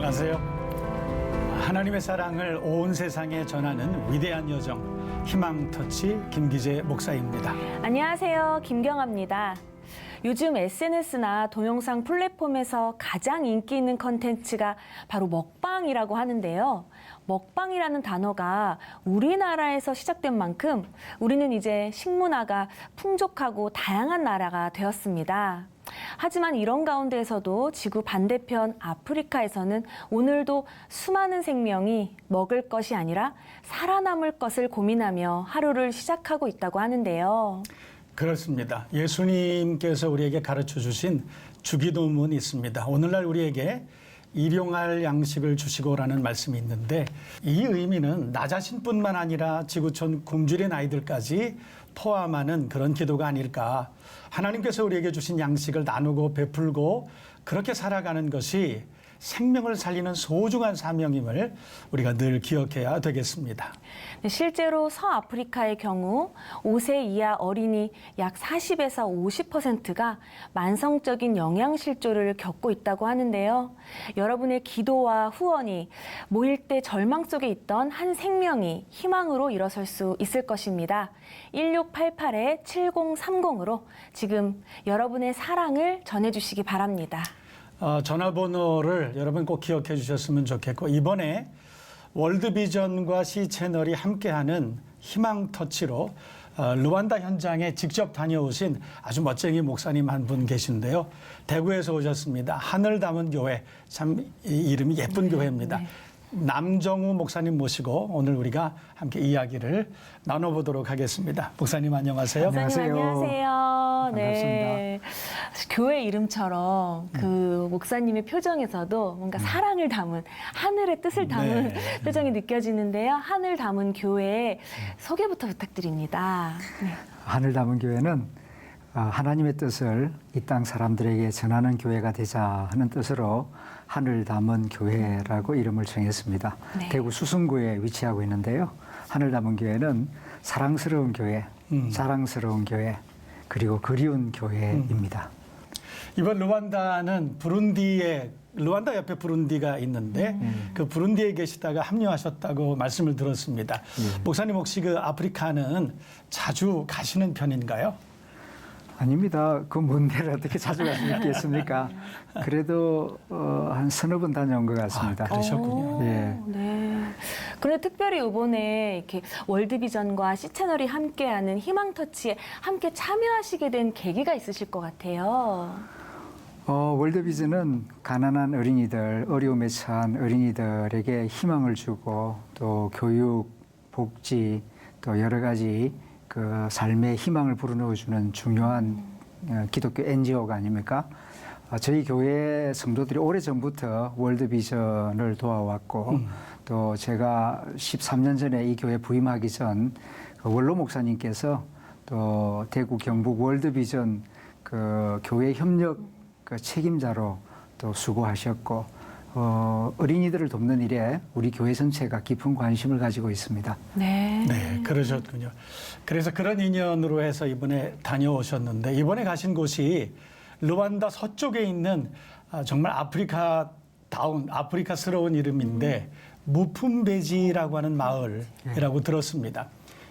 안녕하세요. 하나님의 사랑을 온 세상에 전하는 위대한 여정 희망터치 김기재 목사입니다. 안녕하세요. 김경아입니다. 요즘 SNS나 동영상 플랫폼에서 가장 인기 있는 컨텐츠가 바로 먹방이라고 하는데요. 먹방이라는 단어가 우리나라에서 시작된 만큼 우리는 이제 식문화가 풍족하고 다양한 나라가 되었습니다. 하지만 이런 가운데에서도 지구 반대편 아프리카에서는 오늘도 수많은 생명이 먹을 것이 아니라 살아남을 것을 고민하며 하루를 시작하고 있다고 하는데요. 그렇습니다. 예수님께서 우리에게 가르쳐 주신 주기도문이 있습니다. 오늘날 우리에게 일용할 양식을 주시고라는 말씀이 있는데 이 의미는 나 자신뿐만 아니라 지구촌 굶주린 아이들까지 포함하는 그런 기도가 아닐까. 하나님께서 우리에게 주신 양식을 나누고 베풀고 그렇게 살아가는 것이 생명을 살리는 소중한 사명임을 우리가 늘 기억해야 되겠습니다. 실제로 서아프리카의 경우 5세 이하 어린이 약 40에서 50%가 만성적인 영양실조를 겪고 있다고 하는데요. 여러분의 기도와 후원이 모일 때 절망 속에 있던 한 생명이 희망으로 일어설 수 있을 것입니다. 1688-7030으로 지금 여러분의 사랑을 전해주시기 바랍니다. 전화번호를 여러분 꼭 기억해 주셨으면 좋겠고 이번에 월드비전과 C채널이 함께하는 희망터치로 루안다 현장에 직접 다녀오신 아주 멋쟁이 목사님 한 분 계신데요. 대구에서 오셨습니다. 하늘 담은 교회, 참 이름이 예쁜 교회입니다. 네. 남정우 목사님 모시고 오늘 우리가 함께 이야기를 나눠보도록 하겠습니다. 목사님 안녕하세요. 목사님 안녕하세요. 반갑습니다. 교회 이름처럼 그 목사님의 표정에서도 뭔가 사랑을 담은 하늘의 뜻을 담은 표정이 느껴지는데요. 하늘 담은 교회 소개부터 부탁드립니다. 네. 하늘 담은 교회는 하나님의 뜻을 이 땅 사람들에게 전하는 교회가 되자 하는 뜻으로 하늘 담은 교회라고 이름을 정했습니다. 네. 대구 수성구에 위치하고 있는데요. 하늘 담은 교회는 사랑스러운 교회, 자랑스러운 교회, 그리고 그리운 교회입니다. 이번 루안다는 루안다 옆에 부룬디가 있는데 그 부룬디에 계시다가 합류하셨다고 말씀을 들었습니다. 목사님 혹시 그 아프리카는 자주 가시는 편인가요? 아닙니다. 그 먼 데를 어떻게 자주 갈 수 있겠습니까? 그래도 한 서너 번 다녀온 것 같습니다. 그러셨군요. 예. 네. 그런데 특별히 이번에 이렇게 월드비전과 C채널이 함께하는 희망터치에 함께 참여하시게 된 계기가 있으실 것 같아요. 월드비전은 가난한 어린이들, 어려움에 처한 어린이들에게 희망을 주고 또 교육, 복지, 또 여러 가지 그 삶의 희망을 불어넣어주는 중요한 기독교 NGO가 아닙니까? 저희 교회 성도들이 오래전부터 월드비전을 도와왔고 또 제가 13년 전에 이 교회 부임하기 전 원로 목사님께서 또 대구 경북 월드비전 그 교회 협력 그 책임자로 또 수고하셨고 어린이들을 돕는 일에 우리 교회 전체가 깊은 관심을 가지고 있습니다. 네. 네, 그러셨군요. 그래서 그런 인연으로 해서 이번에 다녀오셨는데 이번에 가신 곳이 루안다 서쪽에 있는 정말 아프리카스러운 이름인데 무품베지라고 하는 마을이라고 들었습니다.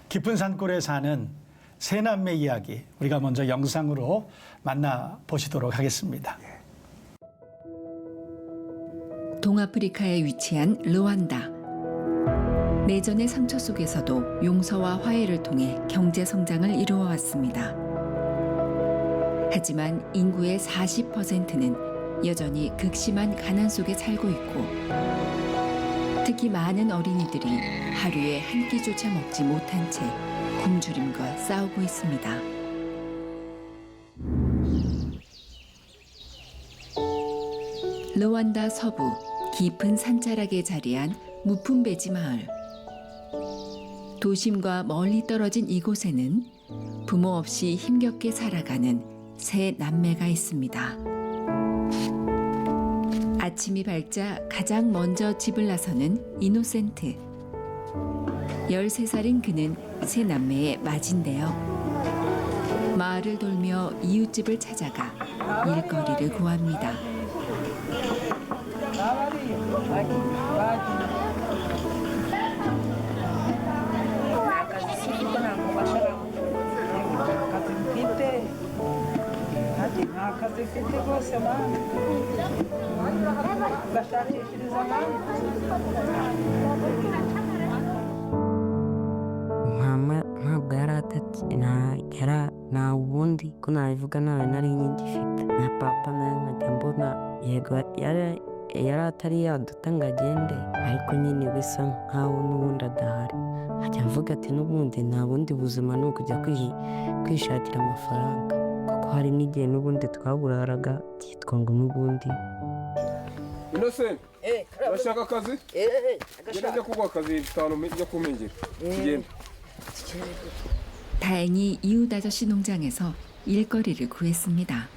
깊은 산골에 사는 세 남매 이야기 우리가 먼저 영상으로 만나보시도록 하겠습니다. 동아프리카에 위치한 루안다. 내전의 상처 속에서도 용서와 화해를 통해 경제 성장을 이루어왔습니다. 하지만 인구의 40%는 여전히 극심한 가난 속에 살고 있고 특히 많은 어린이들이 하루에 한 끼조차 먹지 못한 채 굶주림과 싸우고 있습니다. 루안다 서부 깊은 산자락에 자리한 무품베지 마을. 도심과 멀리 떨어진 이곳에는 부모 없이 힘겹게 살아가는 세 남매가 있습니다. 아침이 밝자 가장 먼저 집을 나서는 이노센트. 13살인 그는 세 남매의 맏인데요. 마을을 돌며 이웃집을 찾아가 일거리를 구합니다. mama ntabwo yari atatse nta wundi ko nabivuga nawe nari ngifite na papa nawe nkajya mbona yego yari atari yaduta ngo agende ariko nyine bisa nkaho n'ubundi adahari nkajya mvuga ati n'ubundi nta bundi buzima ni ukujya kwishakira amafaranga kuko hari n'igihe n'ubundi twaburaraga byitwa ngo n'ubundi. Innocent, urashaka akazi? Genda njya kuguha akazi bitanu njya kumingira. Tugende. 다행히 이웃 아저씨 농장에서 일거리를 구했습니다.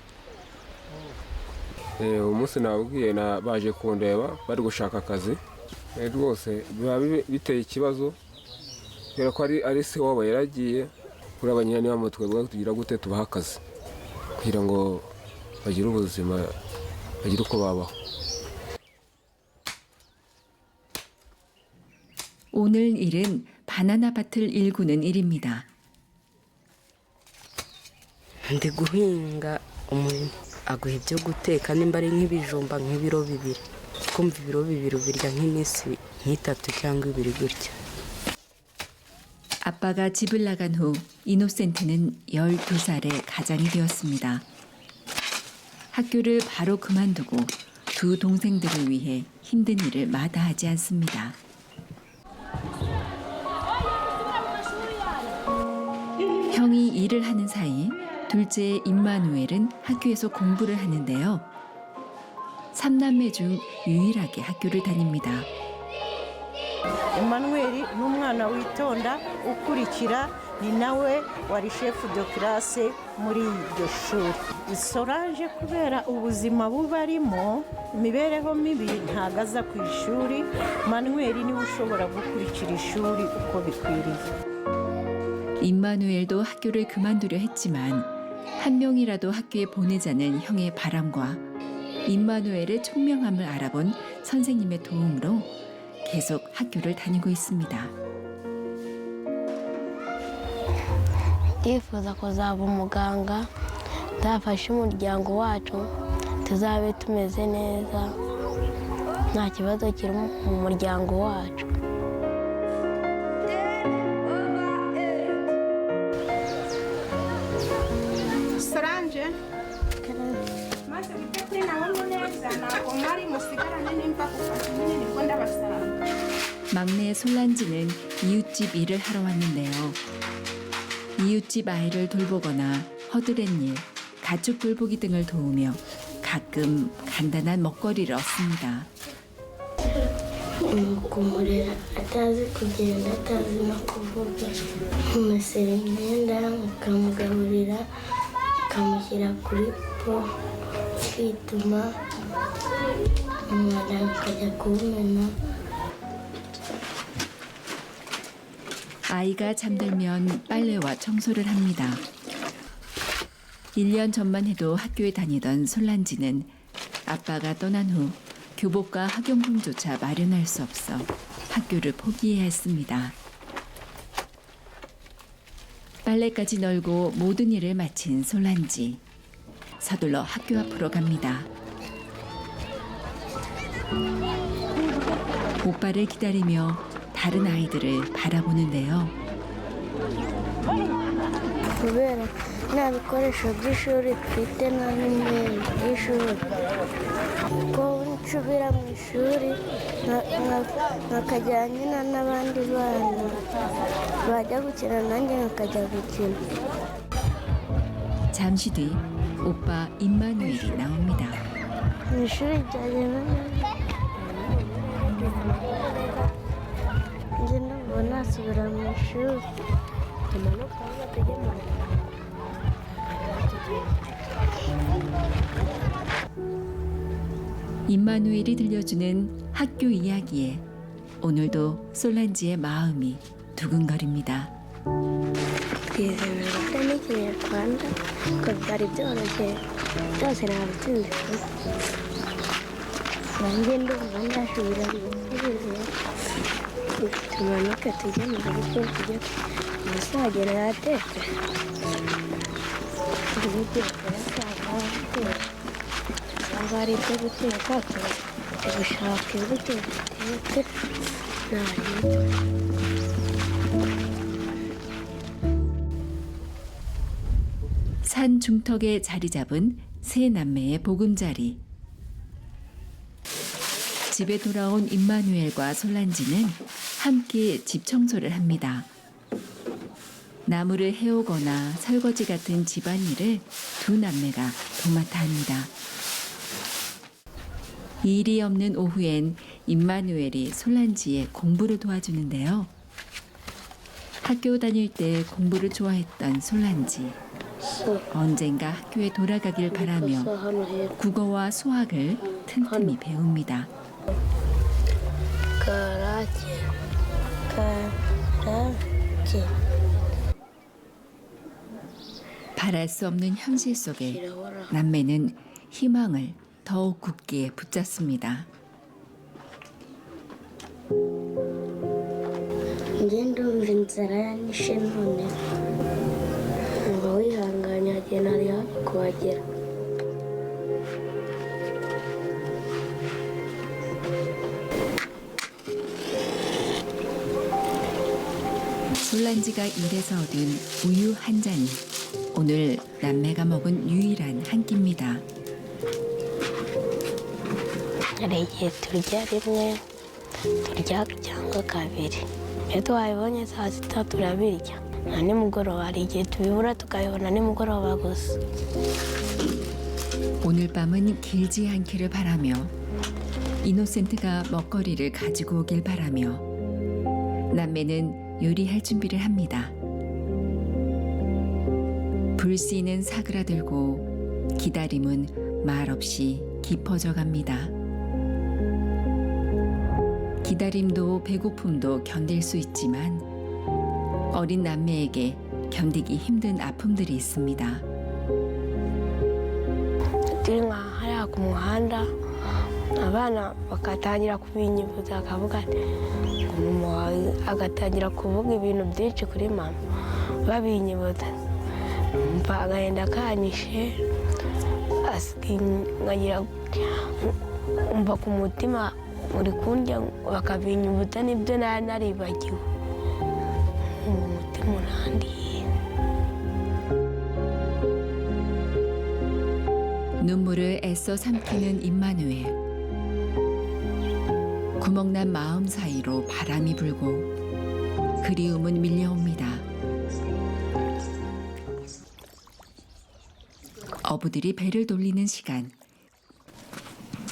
umunsi nabwiye baje kundeba bari gushaka akazi rwose biba biteye ikibazo kubera ko ari se wabo yaragiye kuri abanyine niba twebwe tugira gute tubaha akazi kugira ngo bagire ubuzima bagire uko babaho. 오늘 일은 바나나 밭을 일구는 일입니다. ndi guhinga umurima aguha ibyo guteka nimba ari nk'ibijumba nk'ibiro 2 kumva ibiro 2 ubirya nk'iminsi nk'itatu cyangwa 2 gutya. 아빠가 집을 나간 후 이노센트는 12살에 가장이 되었습니다. 학교를 바로 그만두고 두 동생들을 위해 힘든 일을 마다하지 않습니다. 형이 일을 하는 사이 둘째 임마누엘은 학교에서 공부를 하는데요. 3남매 중 유일하게 학교를 다닙니다. Emmanuel n'umwana witonda ukurikira ni nawe wari chef de classe muri iryo shuri. Solange kubera ubuzima bubarimo imibereho mibi ntagaza ku ishuri, Manuel niwe ushobora gukurikira ishuri uko bikwiriye. 임마누엘도 학교를 그만두려 했지만 한 명이라도 학교에 보내자는 형의 바람과 임마누엘의 총명함을 알아본 선생님의 도움으로 계속 학교를 다니고 있습니다. ndifuza kuzaba umuganga nzafashe umuryango wacu tuzabe tumeze neza nta kibazo kiri mu muryango wacu. Solange maze wite kuri nawe neza ntabwo mwari musigarane n'imva ku kazi nyine nibwo ndabasanga. 막내 솔란지는 이웃집 일을 하러 왔는데요. 이웃집 아이를 돌보거나 허드렛 일, 가축 돌보기 등을 도우며 가끔 간단한 먹거리를 얻습니다. kumurera atazi kugenda atazi no kuvuga mumusera imyenda mukamugaburira mukamushyira kuri po kwituma umwana akajya kuwumena. 아이가 잠들면 빨래와 청소를 합니다. 1년 전만 해도 학교에 다니던 솔란지는 아빠가 떠난 후 교복과 학용품조차 마련할 수 없어 학교를 포기해야 했습니다. 빨래까지 널고 모든 일을 마친 솔란지. 서둘러 학교 앞으로 갑니다. 오빠를 기다리며 다른 아이들을 바라보는데요. kubera nta bikoresho by'ishuri mfite nta n'intebe y'ishuri ko nsubira mu ishuri nkakajya nyina n'abandi bana bajya gukina nanjye nkakajya gukina. 잠시 뒤 오빠 임마누엘이 나옵니다. mu ishuri byagenda neza njye ndumva nasubira mu ishuri. 임마누엘이 들려주는 학교 이야기에 오늘도 솔란지의 마음이 두근거립니다. twize iminota n'ikinyarwanda ko byari byoroshye byose ntabitsinze. nanjye ndumva ndasubira mu ishuri tumanuke tujye mu rugo tujye umusagera yatetse tujye guteka cyangwa ari ibyo guteka tugashaka imbuto dutetse ntabwo. 산 중턱에 자리 잡은 세 남매의 보금자리. 집에 돌아온 임마누엘과 솔란지는 함께 집 청소를 합니다. 나무를 해오거나 설거지 같은 집안일을 두 남매가 도맡아 합니다. 일이 없는 오후엔 임마누엘이 솔란지의 공부를 도와주는데요. 학교 다닐 때 공부를 좋아했던 솔란지. 언젠가 학교에 돌아가길 바라며 국어와 수학을 틈틈이 배웁니다. 바랄 수 없는 현실 속에 남매는 희망을 더욱 굳게 붙잡습니다. ndumva inzara yanyishe none uba wihanganye agena ari hafi kuhagera. 솔란지가 일해서 얻은 우유 한 잔이 오늘 남매가 먹은 유일한 한 끼입니다. hari igihe turya rimwe turya cyangwa kabiri iyo twabibonye saa sita turabirya na nimugoroba hari igihe tubibura tukabibona nimugoroba gusa. 오늘 밤은 길지 않기를 바라며 이노센트가 먹거리를 가지고 오길 바라며 남매는 요리할 준비를 합니다. 불씨는 사그라들고 기다림은 말없이 깊어져 갑니다. 기다림도 배고픔도 견딜 수 있지만 어린 남매에게 견디기 힘든 아픔들이 있습니다. turi nka hariya ku muhanda abana bagatangira kubinyibuza akavuga ati mama wawe agatangira kuvuga ibintu byinshi kuri mama babinyibuza mva agahinda kanyishe nkagira umva ku mutima uri kundya bakabinyibuza nibyo nari naribagiwe umutima urandiye. 눈물을 애써 삼키는 임마누엘. 구멍난 마음 사이로 바람이 불고 그리움은 밀려옵니다. 어부들이 배를 돌리는 시간.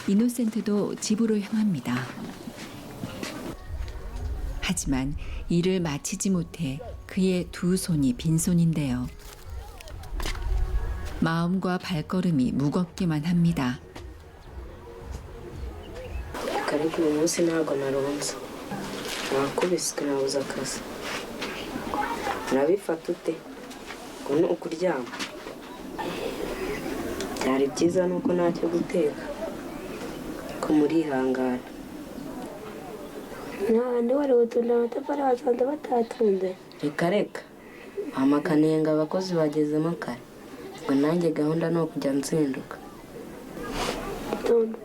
이노센트도 집으로 향합니다. 하지만 일을 마치지 못해 그의 두 손이 빈손인데요. 마음과 발걸음이 무겁기만 합니다. ariko uyu munsi ntabwo naronze nakubiswe nabuze akazi urabifata ute ngo ni ukuryama byari byiza nuko ntacyo guteka ko murihangana ntabandi wari gutunda amatafari basanze batatunze reka amakanenga abakozi bagezemo kare ngo nanjye gahunda ni ukujya nzinduka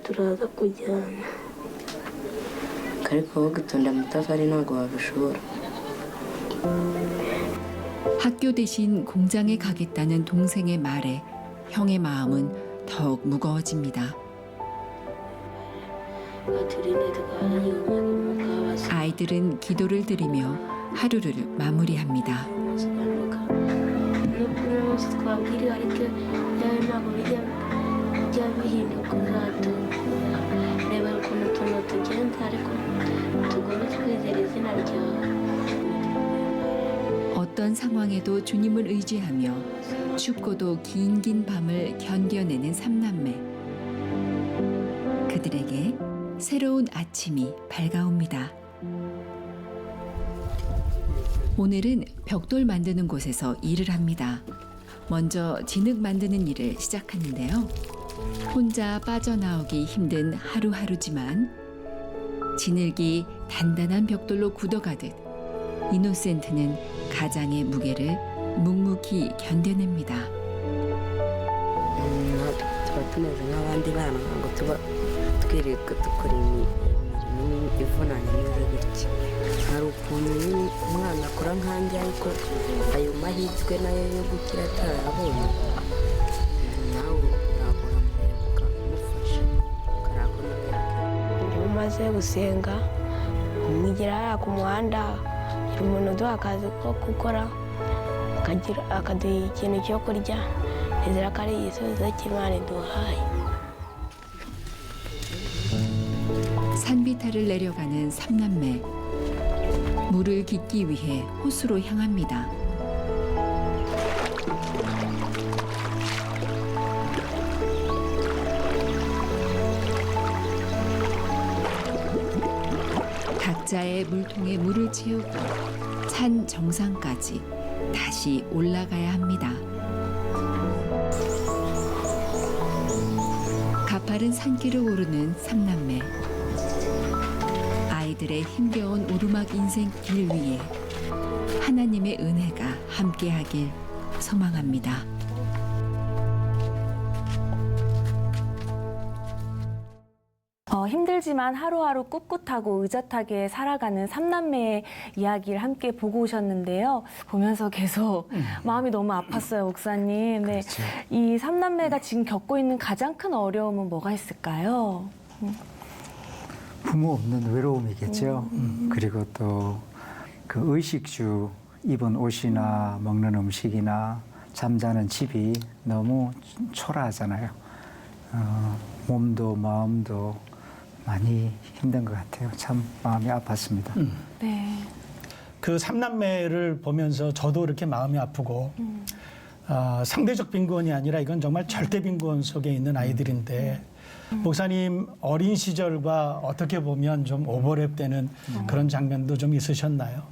turaza kujyana ariko wowe gutunda amatafari ntabwo wabishobora. 학교 대신 공장에 가겠다는 동생의 말에 형의 마음은 더욱 무거워집니다. 아이들은 기도를 드리며 하루를 마무리합니다. 어떤 상황에도 주님을 의지하며 춥고도 긴 밤을 견뎌내는 삼남매. 그들에게 새로운 아침이 밝아옵니다. 오늘은 벽돌 만드는 곳에서 일을 합니다. 먼저 진흙 만드는 일을 시작하는데요. 혼자 빠져나오기 힘든 하루하루지만 지늘기 단단한 벽돌로 굳어가듯 이노센트는 가장의 무게를 묵묵히 견뎌냅니다. tuba tumeze nk'abandi bana ntabwo tuba twirirwa dukora imirimo ivunanye neza gutya hari ukuntu nyine umwana akora nkanjye ariko ayo mahirwe nayo yo gukira atarayabonye nawe ntabwo uramureba ukamufasha ukareba ko nawe yakira. iyo umaze gusenga umwigira hariya ku muhanda hari umuntu uduha akazi ko gukora akaduha ikintu cyo kurya nizera ko ari igisubizo cy'Imana iduhaye. 산비탈을 내려가는 삼남매. 물을 깃기 위해 호수로 향합니다. 각자의 물통에 물을 채우고 산 정상까지 다시 올라가야 합니다. 가파른 산길을 오르는 삼남매. 아이들의 힘겨운 오르막 인생 길 위에 하나님의 은혜가 함께하길 소망합니다. 힘들지만 하루하루 꿋꿋하고 의젓하게 살아가는 삼남매의 이야기를 함께 보고 오셨는데요. 보면서 계속 마음이 너무 아팠어요, 목사님. 네. 그렇죠. 이 삼남매가 지금 겪고 있는 가장 큰 어려움은 뭐가 있을까요? 부모 없는 외로움이겠죠. 그리고 또 그 의식주 입은 옷이나 먹는 음식이나 잠자는 집이 너무 초라하잖아요. 몸도 마음도 많이 힘든 것 같아요. 참 마음이 아팠습니다. 네. 그 삼남매를 보면서 저도 이렇게 마음이 아프고 상대적 빈곤이 아니라 이건 정말 절대 빈곤 속에 있는 아이들인데 목사님 어린 시절과 어떻게 보면 좀 오버랩되는 그런 장면도 좀 있으셨나요?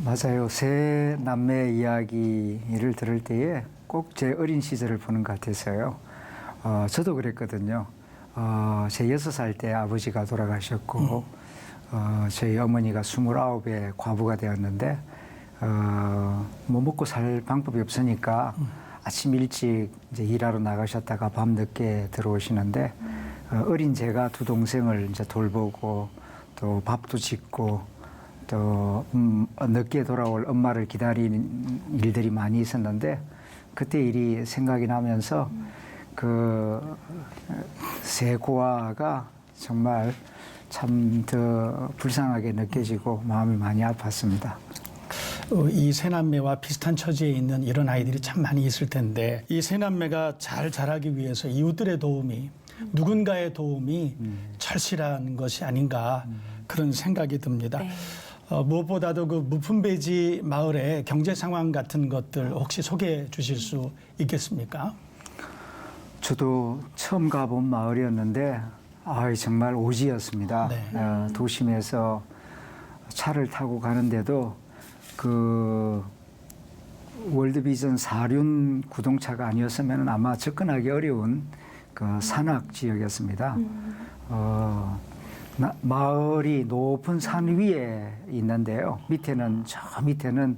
맞아요. 세 남매 이야기를 들을 때에 꼭 제 어린 시절을 보는 것 같아서요. 저도 그랬거든요. 제 6살 때 아버지가 돌아가셨고 저희 어머니가 29에 과부가 되었는데 뭐 먹고 살 방법이 없으니까 아침 일찍 이제 일하러 나가셨다가 밤 늦게 들어오시는데 어린 제가 두 동생을 이제 돌보고 또 밥도 짓고 또 늦게 돌아올 엄마를 기다리는 일들이 많이 있었는데 그때 일이 생각이 나면서 그 세 고아가 정말 참 더 불쌍하게 느껴지고 마음이 많이 아팠습니다. 이 세남매와 비슷한 처지에 있는 이런 아이들이 참 많이 있을 텐데 이 세남매가 잘 자라기 위해서 이웃들의 도움이 누군가의 도움이 절실한 것이 아닌가 그런 생각이 듭니다. 네. 무엇보다도 그 무품배지 마을의 경제 상황 같은 것들 혹시 소개해 주실 수 있겠습니까? 저도 처음 가본 마을이었는데 정말 오지였습니다. 네. 도심에서 차를 타고 가는데도 그 월드비전 4륜 구동차가 아니었으면 아마 접근하기 어려운 그 산악 지역이었습니다. 마을이 높은 산 위에 있는데요. 저 밑에는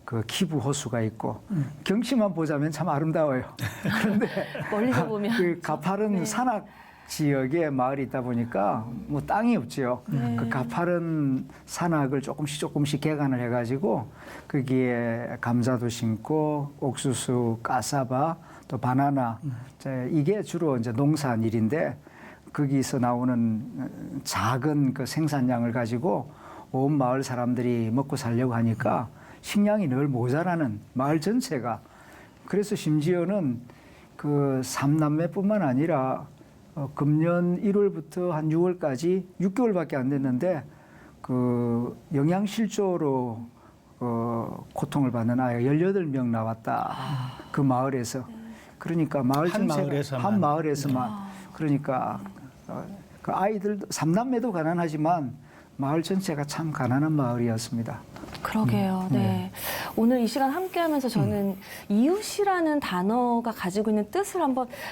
그 키부 호수가 있고 경치만 보자면 참 아름다워요. 그런데 멀리서 보면 그 가파른 산악 지역에 마을이 있다 보니까 뭐 땅이 없죠. 그 가파른 산악을 조금씩 개간을 해가지고 거기에 감자도 심고 옥수수, 까사바, 또 바나나 이게 주로 이제 농산 일인데 거기서 나오는 작은 그 생산량을 가지고 온 마을 사람들이 먹고 살려고 하니까 식량이 늘 모자라는 마을 전체가. 그래서 심지어는 그 삼남매뿐만 아니라 금년 1월부터 한 6월까지 6개월밖에 안 됐는데 그 영양실조로 고통을 받는 아이가 18명 나왔다. 그 마을에서. 그러니까 마을 전체가 한 마을에서만. 그러니까 그 아이들 삼남매도 가난하지만 마을 전체가 참 가난한 마을이었습니다. 그러게요. 네. 오늘 이 시간 함께하면서 저는 이웃이라는 단어가 가지고 있는 뜻을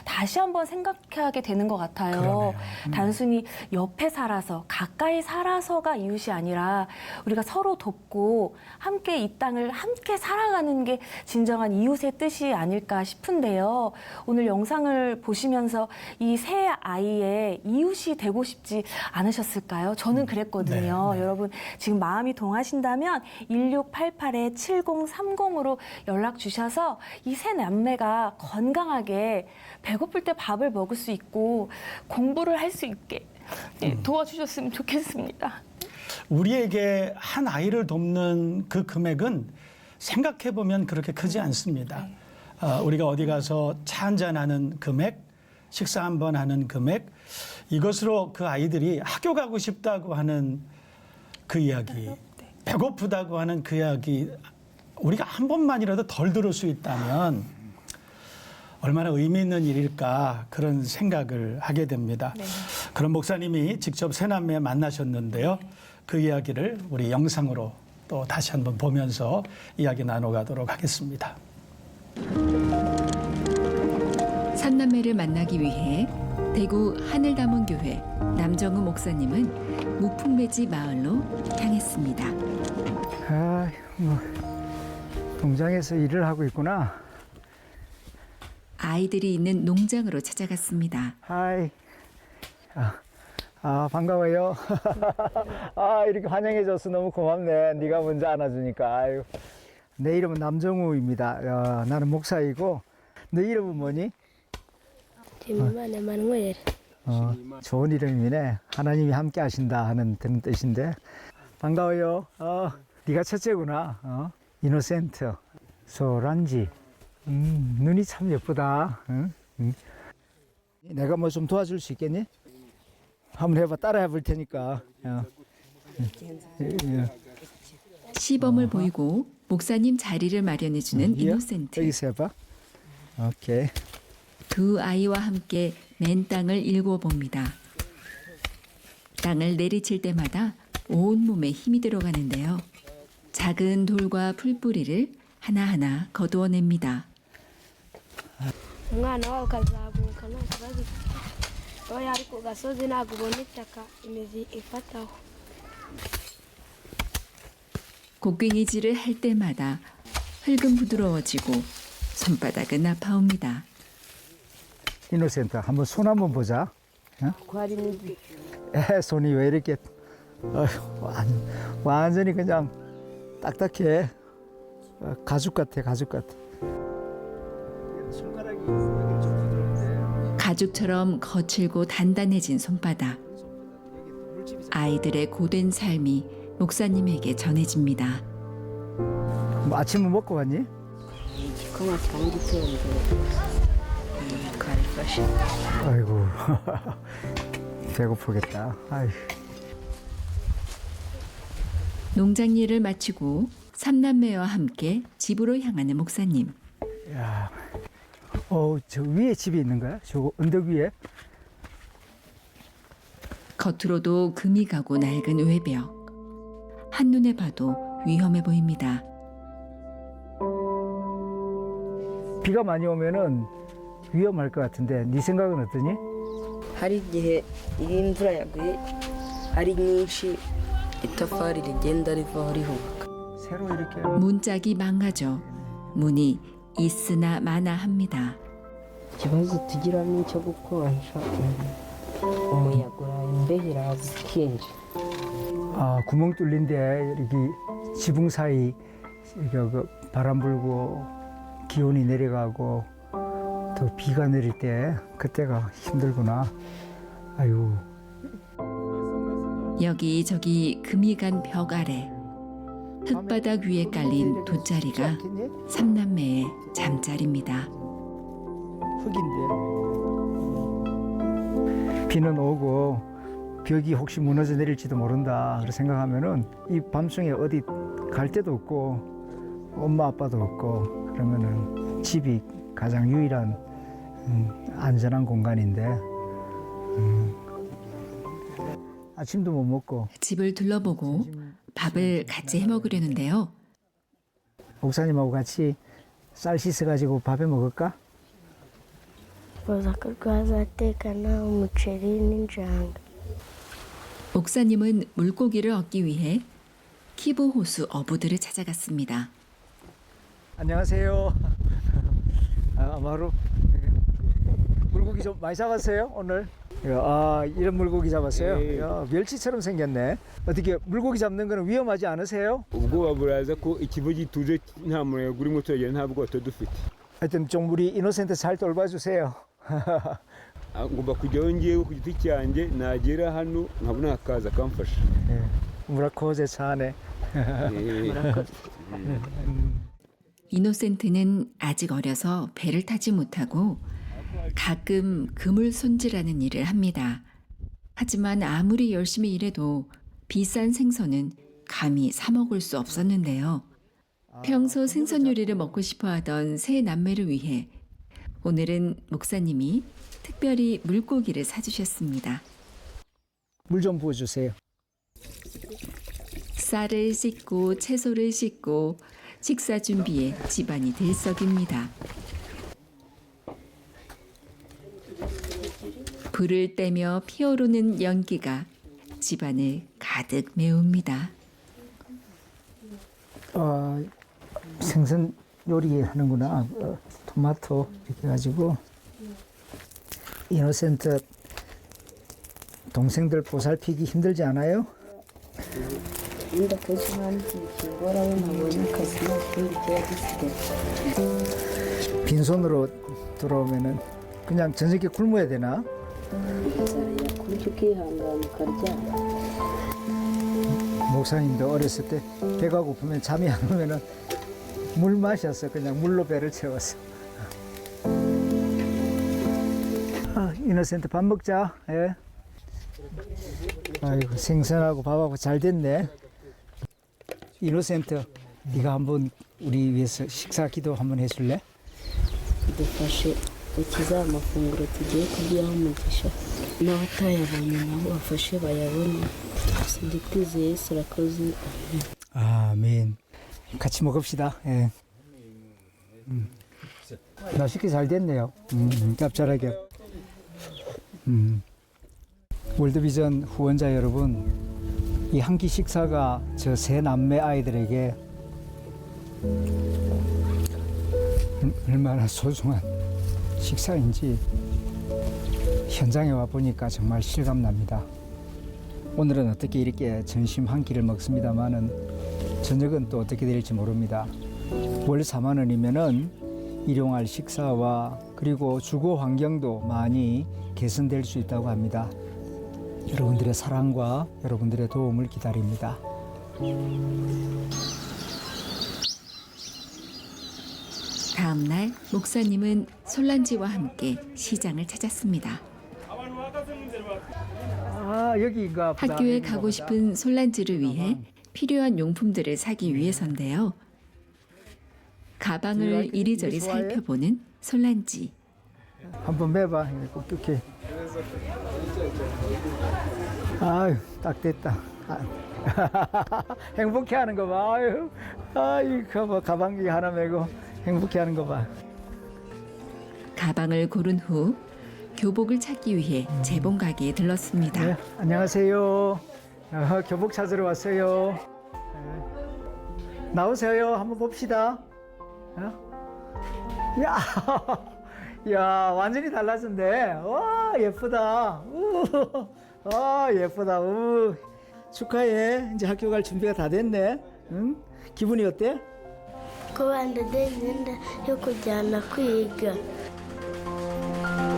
다시 한번 생각하게 되는 것 같아요. 그러네요. 단순히 옆에 살아서 가까이 살아서가 이웃이 아니라 우리가 서로 돕고 함께 이 땅을 함께 살아가는 게 진정한 이웃의 뜻이 아닐까 싶은데요. 오늘 영상을 보시면서 이 새 아이의 이웃이 되고 싶지 않으셨을까요? 저는 그랬거든요. 네. 여러분 지금 마음이 동하신다면 1688-7030으로 연락 주셔서 이 새 남매가 건강하게 배고플 때 밥을 먹을 수 있고 공부를 할 수 있게 도와주셨으면 좋겠습니다. 우리에게 한 아이를 돕는 그 금액은 생각해 보면 그렇게 크지 않습니다. 우리가 어디 가서 차 한잔 하는 금액, 식사 한번 하는 금액, 이것으로 그 아이들이 학교 가고 싶다고 하는 그 이야기, 배고프다고 하는 그 이야기, 우리가 한 번만이라도 덜 들을 수 있다면 얼마나 의미 있는 일일까 그런 생각을 하게 됩니다. 네. 그런 목사님이 직접 새남매 만나셨는데요. 그 이야기를 우리 영상으로 또 다시 한번 보면서 이야기 나눠가도록 하겠습니다. 삼남매를 만나기 위해 대구 하늘다문교회 남정우 목사님은 무풍매지 마을로 향했습니다. 농장에서 일을 하고 있구나. 아이들이 있는 농장으로 찾아갔습니다. 하이. 반가워요. 이렇게 환영해줘서 너무 고맙네. 네가 먼저 안아주니까. 아유. 내 이름은 남정우입니다. 나는 목사이고. 너 이름은 뭐니? 좋은 이름이네. 하나님이 함께 하신다 하는 그런 뜻인데. 반가워요. 네가 첫째구나. 이노센트. 소란지. 눈이 참 예쁘다. 내가 뭐 좀 도와줄 수 있겠니? 한번 해봐. 따라해 볼 테니까. 시범을 보이고 목사님 자리를 마련해주는 이요? 이노센트. 여기서 해봐. 오케이. 두 아이와 함께 맨 땅을 일궈 봅니다. 땅을 내리칠 때마다 온몸에 힘이 들어가는데요. 작은 돌과 풀뿌리를 하나하나 거두어냅니다. umwana wawe ukazamuka nta kibazo aba yari ku gasozi ntabwo ubona itaka imizi ifataho. 곡괭이질을 할 때마다 흙은 부드러워지고 손바닥은 아파옵니다. 이노센트 한번 손 한번 보자. 손이 왜 이렇게 완전히 그냥 딱딱해. 가죽 같아. 가죽처럼 거칠고 단단해진 손바닥. 아이들의 고된 삶이 목사님에게 전해집니다. 뭐 아침은 먹고 갔니? 아이고 배고프겠다. 아이고. 농장 일을 마치고 삼남매와 함께 집으로 향하는 목사님. 야, 저 위에 집이 있는 거야? 저 언덕 위에? 겉으로도 금이 가고 낡은 외벽. 한눈에 봐도 위험해 보입니다. 비가 많이 오면은 위험할 것 같은데 네 생각은 어떠니? hari igihe iyo imvura yaguye ari nyinshi itafari rigenda rivaho rihubuka. 새로 이렇게 문짝이 망가져 문이 있으나 마나 합니다. ikibazo tugira ni icyo gukonja umuyaga uraye imbeho iraza ikinjira. 구멍 뚫린 데 이렇게 지붕 사이 그 바람 불고 기온이 내려가고 또 비가 내릴 때 그때가 힘들구나. 아유. 여기저기 금이 간 벽 아래 흙바닥 위에 깔린 돗자리가 삼남매의 잠자리입니다. 흙인데 비는 오고 벽이 혹시 무너져 내릴지도 모른다 그렇게 생각하면은 이 밤중에 어디 갈 데도 없고 엄마 아빠도 없고 그러면은 집이 가장 유일한 안전한 공간인데 아침도 못 먹고 집을 둘러보고 밥을 같이 해 먹으려는데요. 목사님하고 같이 쌀 씻어가지고 밥에 먹을까? bazatekana umuceri n'injanga. 목사님은 물고기를 얻기 위해 키보 호수 어부들을 찾아갔습니다. 안녕하세요. 바로 물고기 좀 많이 잡았어요 오늘? 이런 물고기 잡았어요? 야, 멸치처럼 생겼네. 어떻게 물고기 잡는 거는 위험하지 않으세요? ubwoba buraza ko ikivu gituje nta muyaga urimo turagenda nta bwato dufite. 하여튼 좀 우리 이노센트 잘 돌봐주세요. ngomba kujyaho ngewe ku giti cyanjye nagera hano nkabona akaza akamfasha. murakoze cyane. 이노센트는 아직 어려서 배를 타지 못하고 가끔 그물 손질하는 일을 합니다. 하지만 아무리 열심히 일해도 비싼 생선은 감히 사 먹을 수 없었는데요. 평소 생선 요리를 먹고 싶어 하던 세 남매를 위해 오늘은 목사님이 특별히 물고기를 사주셨습니다. 물 좀 부어주세요. 쌀을 씻고 채소를 씻고 식사 준비에 집안이 들썩입니다. 불을 떼며 피어오르는 연기가 집안을 가득 메웁니다. 생선 요리 하는구나. 토마토 이렇게 해가지고 이노센트 동생들 보살피기 힘들지 않아요? 빈손으로 들어오면은 그냥 저녁에 굶어야 되나? 목사님도 어렸을 때 배가 고프면 잠이 안 오면은 물 마셨어. 그냥 물로 배를 채웠어. 이노센트 밥 먹자. 예. 아이고 생선하고 밥하고 잘 됐네. 이노센트, 네가 한번 우리 위해서 식사 기도 한번 해줄래? dufashe ukize amafunguro tugiye kuryaho umugisha n'abatayabonye nabo bafashe bayabone. ndi kwizeye Yesu arakoze. 아멘. 같이 먹읍시다. 예. 맛있게 잘 됐네요. 짭짤하게. 월드비전 후원자 여러분, 이 한 끼 식사가 저 세 남매 아이들에게 얼마나 소중한 식사인지 현장에 와 보니까 정말 실감납니다. 오늘은 어떻게 이렇게 점심 한 끼를 먹습니다만은 저녁은 또 어떻게 될지 모릅니다. 월 4만 원이면은 일용할 식사와 그리고 주거 환경도 많이 개선될 수 있다고 합니다. 여러분들의 사랑과 여러분들의 도움을 기다립니다. 다음 날 목사님은 솔란지와 함께 시장을 찾았습니다. 여기가 학교에 가고 싶은 솔란지를 위해 필요한 용품들을 사기 위해서인데요. 가방을 이리저리 살펴보는 솔란지. 한번 매봐. 꾹꾹해. 아유, 딱 됐다. 행복해하는 거 봐. 아유, 가방이 하나 메고 행복해하는 거 봐. 가방을 고른 후 교복을 찾기 위해 재봉 가게에 들렀습니다. 네, 안녕하세요. 교복 찾으러 왔어요. 나오세요. 한번 봅시다. 야, 야, 완전히 달라졌네. 와, 예쁘다. 예쁘다. 축하해. 이제 학교 갈 준비가 다 됐네. 응? 기분이 어때? kuba ndadenda yo kujyana kwiga.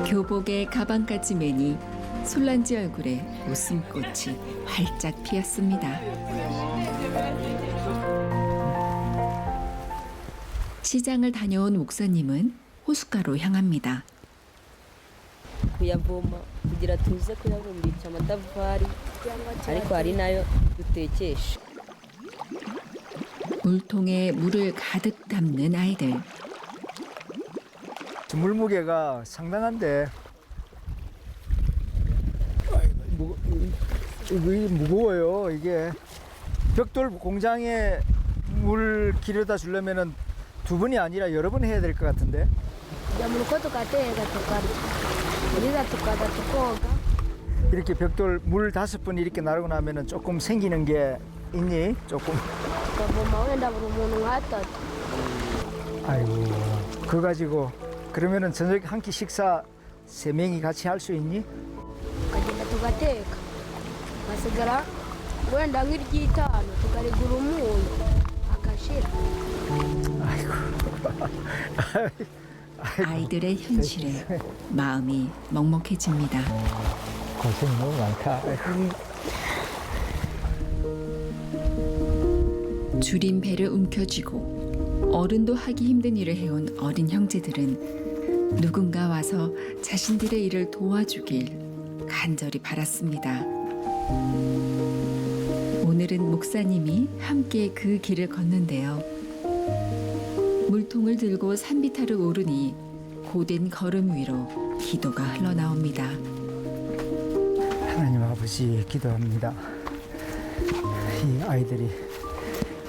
교복에 가방까지 매니 솔란지 얼굴에 웃음꽃이 활짝 피었습니다. 시장을 다녀온 목사님은 호숫가로 향합니다. kuyavoma kugira tuze kuyabumbisha amatafari ariko hari nayo dutekesha. 물통에 물을 가득 담는 아이들. 물 무게가 상당한데. 이게 무거워요. 이게 벽돌 공장에 물 길에다 주려면은 두 번이 아니라 여러 번 해야 될 것 같은데. 이렇게 벽돌 물 5번 이렇게 나르고 나면은 조금 생기는 게 있니? 조금. 아이고, 그거 가지고 그러면은 저녁 한 끼 식사 3명이 같이 할 수 있니? 아이들의 현실에 마음이 먹먹해집니다. 고생 너무 많다. 줄인 배를 움켜쥐고 어른도 하기 힘든 일을 해온 어린 형제들은 누군가 와서 자신들의 일을 도와주길 간절히 바랐습니다. 오늘은 목사님이 함께 그 길을 걷는데요. 물통을 들고 산비탈을 오르니 고된 걸음 위로 기도가 흘러나옵니다. 하나님 아버지 기도합니다. 이 아이들이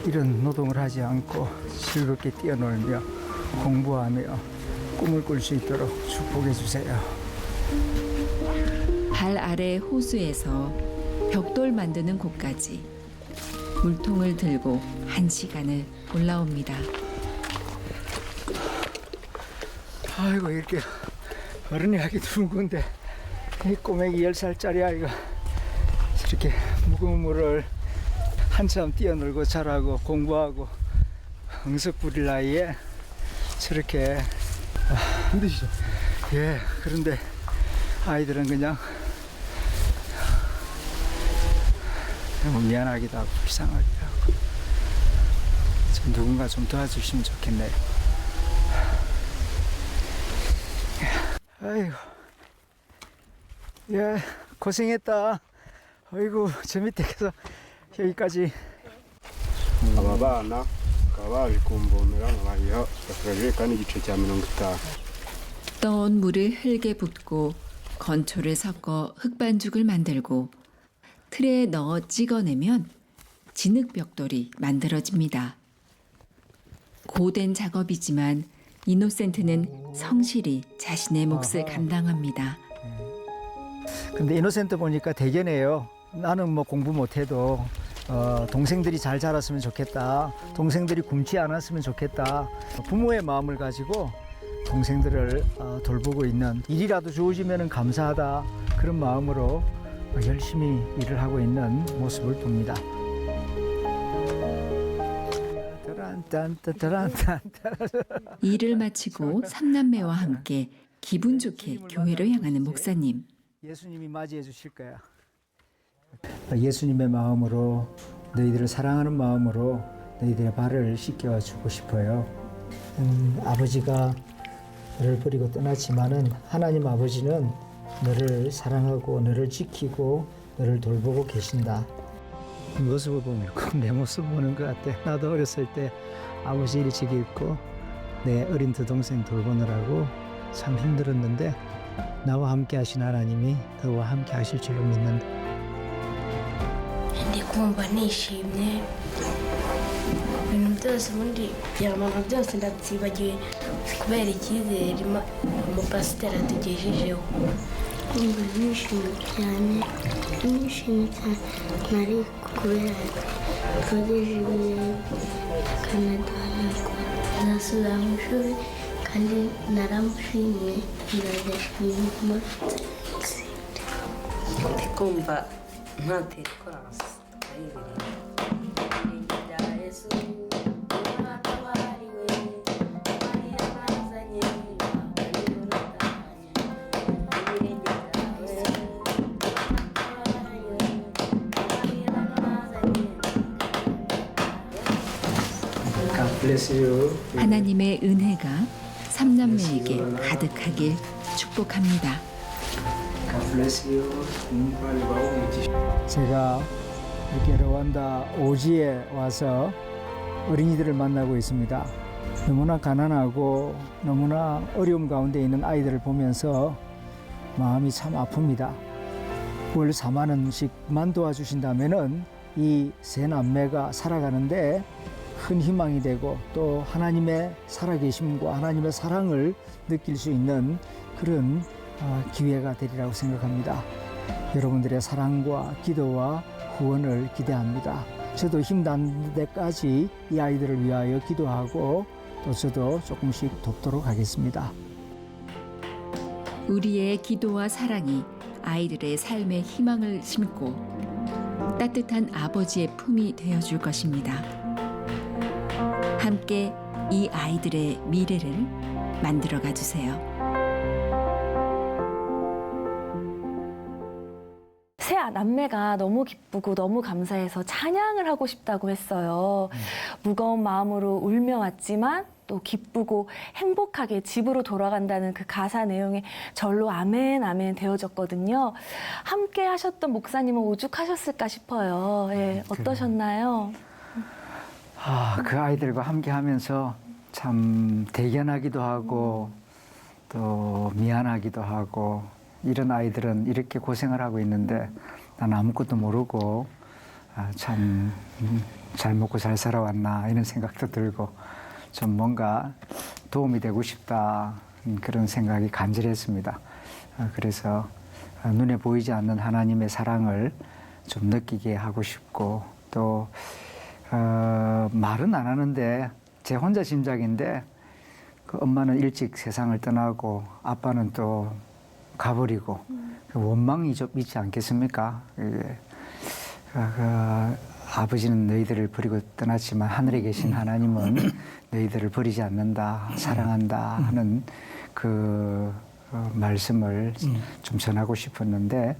이런 노동을 하지 않고 즐겁게 뛰어놀며 공부하며 꿈을 꿀 수 있도록 축복해 주세요. 발 아래 호수에서 벽돌 만드는 곳까지 물통을 들고 1시간을 올라옵니다. 아이고 이렇게 어른이 하기 둥근데 이 꼬맹이 10살짜리 아이가 이렇게 무거운 물을 한참 뛰어놀고 자라고 공부하고 응석 부릴 나이에 저렇게 힘드시죠? 예, 그런데 아이들은 그냥 너무 미안하기도 하고 불쌍하기도 하고 좀 누군가 좀 도와주시면 좋겠네요. 아이고, 예, 고생했다. 아이고, 저 밑에 계속 여기까지. aba bana bakaba baje kumvomera nkabaha akajerekani igice cya 50. 떠온 물을 흙에 붓고 건초를 섞어 흙반죽을 만들고 틀에 넣어 찍어내면 진흙벽돌이 만들어집니다. 고된 작업이지만 이노센트는 성실히 자신의 몫을 감당합니다. 근데 이노센트 보니까 대견해요. 나는 뭐 공부 못해도 동생들이 잘 자랐으면 좋겠다. 동생들이 굶지 않았으면 좋겠다. 부모의 마음을 가지고 동생들을 돌보고 있는, 일이라도 좋아지면 감사하다, 그런 마음으로 열심히 일을 하고 있는 모습을 봅니다. 일을 마치고 3남매와 함께 기분 좋게 교회로 향하는 목사님. 예수님이 맞이해 주실 거야. 예수님의 마음으로, 너희들을 사랑하는 마음으로 너희들의 발을 씻겨주고 싶어요. 아버지가 너를 버리고 떠났지만은 하나님 아버지는 너를 사랑하고 너를 지키고 너를 돌보고 계신다. 이 모습을 보면 꼭 내 모습 보는 것 같아. 나도 어렸을 때 아버지 일찍 있고 내 어린 두 동생 돌보느라고 참 힘들었는데 나와 함께 하신 하나님이 너와 함께 하실 줄로 믿는다. ndi kumva nishimye ibintu byose ubundi byamano byose ndabyibagiwe kubera icyizere umupasiteri atugejejeho. Kumva nishimye cyane nari kubera twagejeje Canada nzasubira mu ishuri kandi naramushimiye ndagashima ndi kumva ntatera ikorasi 하나님의 은혜가 3남매에게 가득하길 축복합니다. 제가 이렇게 르완다 오지에 와서 어린이들을 만나고 있습니다. 너무나 가난하고 너무나 어려움 가운데 있는 아이들을 보면서 마음이 참 아픕니다. 월 4만 원씩만 도와주신다면은 이 세 남매가 살아가는데 큰 희망이 되고 또 하나님의 살아계심과 하나님의 사랑을 느낄 수 있는 그런 기회가 되리라고 생각합니다. 여러분들의 사랑과 기도와 후원을 기대합니다. 저도 힘닿는 데까지 이 아이들을 위하여 기도하고 또 저도 조금씩 돕도록 하겠습니다. 우리의 기도와 사랑이 아이들의 삶에 희망을 심고 따뜻한 아버지의 품이 되어줄 것입니다. 함께 이 아이들의 미래를 만들어가 주세요. 새 남매가 너무 기쁘고 너무 감사해서 찬양을 하고 싶다고 했어요. 무거운 마음으로 울며 왔지만 또 기쁘고 행복하게 집으로 돌아간다는 그 가사 내용에 절로 아멘 아멘 되어졌거든요. 함께 하셨던 목사님은 오죽하셨을까 싶어요. 예, 어떠셨나요? 그 아이들과 함께 하면서 참 대견하기도 하고 또 미안하기도 하고 이런 아이들은 이렇게 고생을 하고 있는데 난 아무것도 모르고 참 잘 먹고 잘 살아왔나 이런 생각도 들고 좀 뭔가 도움이 되고 싶다 그런 생각이 간절했습니다. 그래서 눈에 보이지 않는 하나님의 사랑을 좀 느끼게 하고 싶고 또 말은 안 하는데 제 혼자 짐작인데 그 엄마는 일찍 세상을 떠나고 아빠는 또 가버리고 그 원망이 좀 있지 않겠습니까? 아버지는 너희들을 버리고 떠났지만 하늘에 계신 하나님은 너희들을 버리지 않는다, 사랑한다 하는 그 말씀을 좀 전하고 싶었는데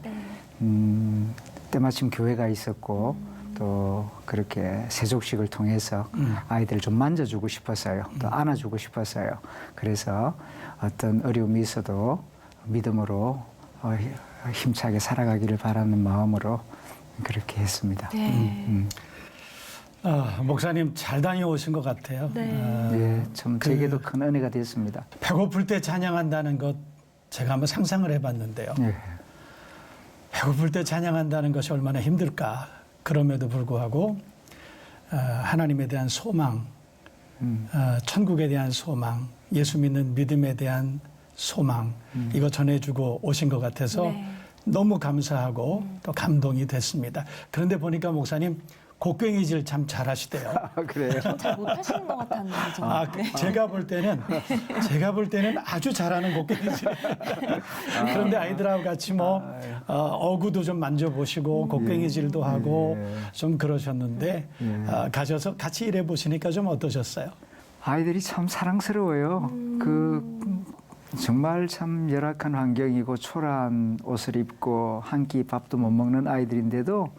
때마침 교회가 있었고 또 그렇게 세족식을 통해서 아이들을 좀 만져주고 싶었어요. 또 안아주고 싶었어요. 그래서 어떤 어려움이 있어도 믿음으로 힘차게 살아가기를 바라는 마음으로 그렇게 했습니다. 네. 목사님 잘 다녀오신 것 같아요. 네, 참 제게도 큰 은혜가 됐습니다. 배고플 때 찬양한다는 것 제가 한번 상상을 해봤는데요. 네. 배고플 때 찬양한다는 것이 얼마나 힘들까. 그럼에도 불구하고 하나님에 대한 소망, 천국에 대한 소망, 예수 믿는 믿음에 대한 소망 이거 전해주고 오신 것 같아서 너무 감사하고 또 감동이 됐습니다. 그런데 보니까 목사님 곡괭이질 참 잘하시대요. 그래요? 잘 못하시는 것 같았는데 제가 볼 때는 아주 잘하는 곡괭이질. 그런데 아이들하고 같이 어구도 좀 만져보시고 곡괭이질도 하고 좀 그러셨는데 가셔서 같이 일해 보시니까 좀 어떠셨어요? 아이들이 참 사랑스러워요. 정말 참 열악한 환경이고 초라한 옷을 입고 한 끼 밥도 못 먹는 아이들인데도